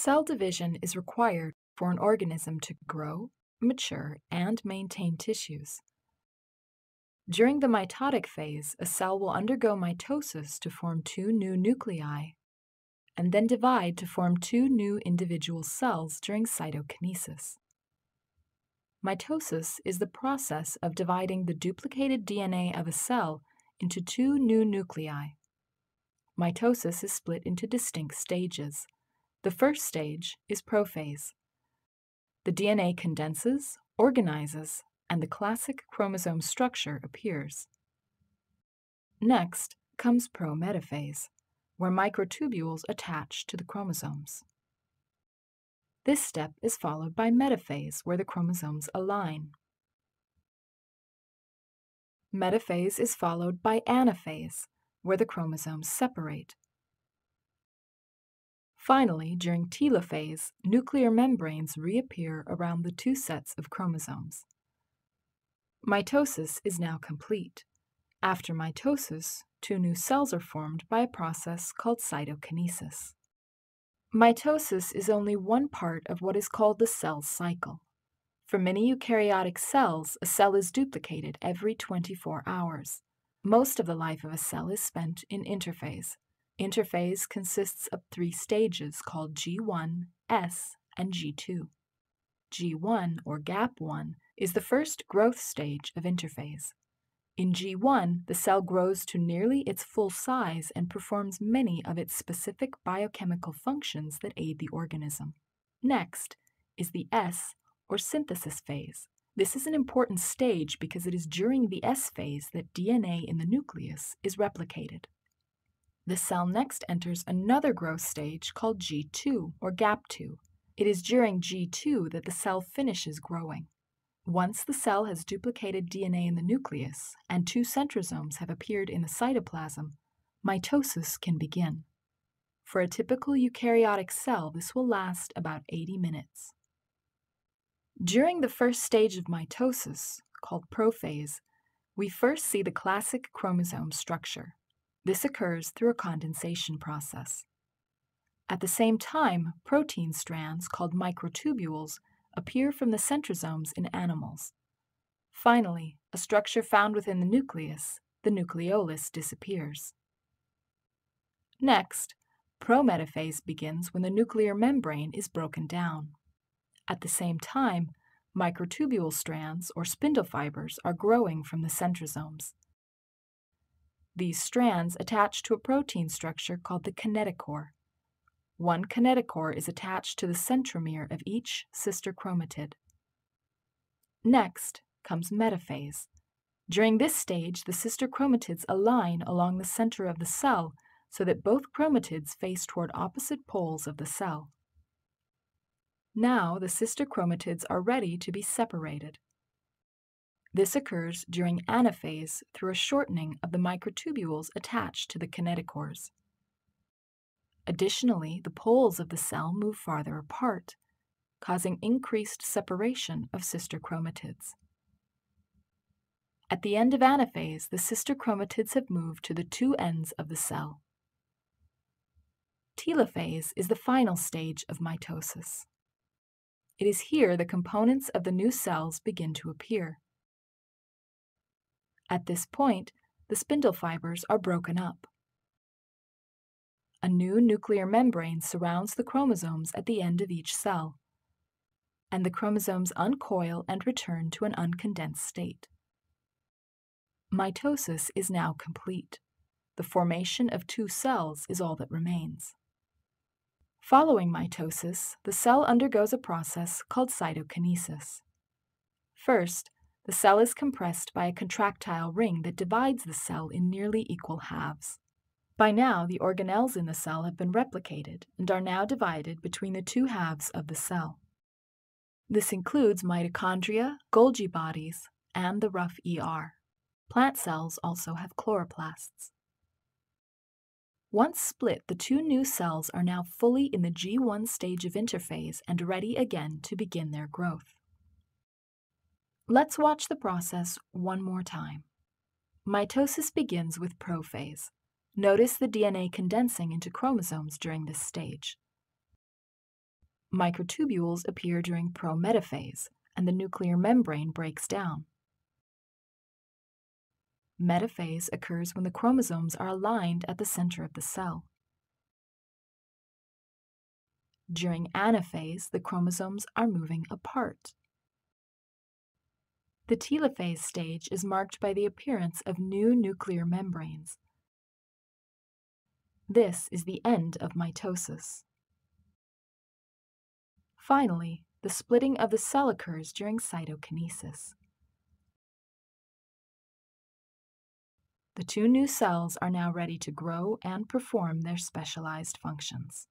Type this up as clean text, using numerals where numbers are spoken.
Cell division is required for an organism to grow, mature, and maintain tissues. During the mitotic phase, a cell will undergo mitosis to form two new nuclei, and then divide to form two new individual cells during cytokinesis. Mitosis is the process of dividing the duplicated DNA of a cell into two new nuclei. Mitosis is split into distinct stages. The first stage is prophase. The DNA condenses, organizes, and the classic chromosome structure appears. Next comes prometaphase, where microtubules attach to the chromosomes. This step is followed by metaphase, where the chromosomes align. Metaphase is followed by anaphase, where the chromosomes separate. Finally, during telophase, nuclear membranes reappear around the two sets of chromosomes. Mitosis is now complete. After mitosis, two new cells are formed by a process called cytokinesis. Mitosis is only one part of what is called the cell cycle. For many eukaryotic cells, a cell is duplicated every 24 hours. Most of the life of a cell is spent in interphase. Interphase consists of three stages called G1, S, and G2. G1, or gap 1, is the first growth stage of interphase. In G1, the cell grows to nearly its full size and performs many of its specific biochemical functions that aid the organism. Next is the S, or synthesis phase. This is an important stage because it is during the S phase that DNA in the nucleus is replicated. The cell next enters another growth stage called G2, or gap 2. It is during G2 that the cell finishes growing. Once the cell has duplicated DNA in the nucleus and two centrosomes have appeared in the cytoplasm, mitosis can begin. For a typical eukaryotic cell, this will last about 80 minutes. During the first stage of mitosis, called prophase, we first see the classic chromosome structure. This occurs through a condensation process. At the same time, protein strands called microtubules appear from the centrosomes in animals. Finally, a structure found within the nucleus, the nucleolus, disappears. Next, prometaphase begins when the nuclear membrane is broken down. At the same time, microtubule strands, or spindle fibers, are growing from the centrosomes. These strands attach to a protein structure called the kinetochore. One kinetochore is attached to the centromere of each sister chromatid. Next comes metaphase. During this stage, the sister chromatids align along the center of the cell so that both chromatids face toward opposite poles of the cell. Now the sister chromatids are ready to be separated. This occurs during anaphase through a shortening of the microtubules attached to the kinetochores. Additionally, the poles of the cell move farther apart, causing increased separation of sister chromatids. At the end of anaphase, the sister chromatids have moved to the two ends of the cell. Telophase is the final stage of mitosis. It is here the components of the new cells begin to appear. At this point, the spindle fibers are broken up. A new nuclear membrane surrounds the chromosomes at the end of each cell, and the chromosomes uncoil and return to an uncondensed state. Mitosis is now complete. The formation of two cells is all that remains. Following mitosis, the cell undergoes a process called cytokinesis. First, the cell is compressed by a contractile ring that divides the cell in nearly equal halves. By now, the organelles in the cell have been replicated and are now divided between the two halves of the cell. This includes mitochondria, Golgi bodies, and the rough ER. Plant cells also have chloroplasts. Once split, the two new cells are now fully in the G1 stage of interphase and ready again to begin their growth. Let's watch the process one more time. Mitosis begins with prophase. Notice the DNA condensing into chromosomes during this stage. Microtubules appear during prometaphase, and the nuclear membrane breaks down. Metaphase occurs when the chromosomes are aligned at the center of the cell. During anaphase, the chromosomes are moving apart. The telophase stage is marked by the appearance of new nuclear membranes. This is the end of mitosis. Finally, the splitting of the cell occurs during cytokinesis. The two new cells are now ready to grow and perform their specialized functions.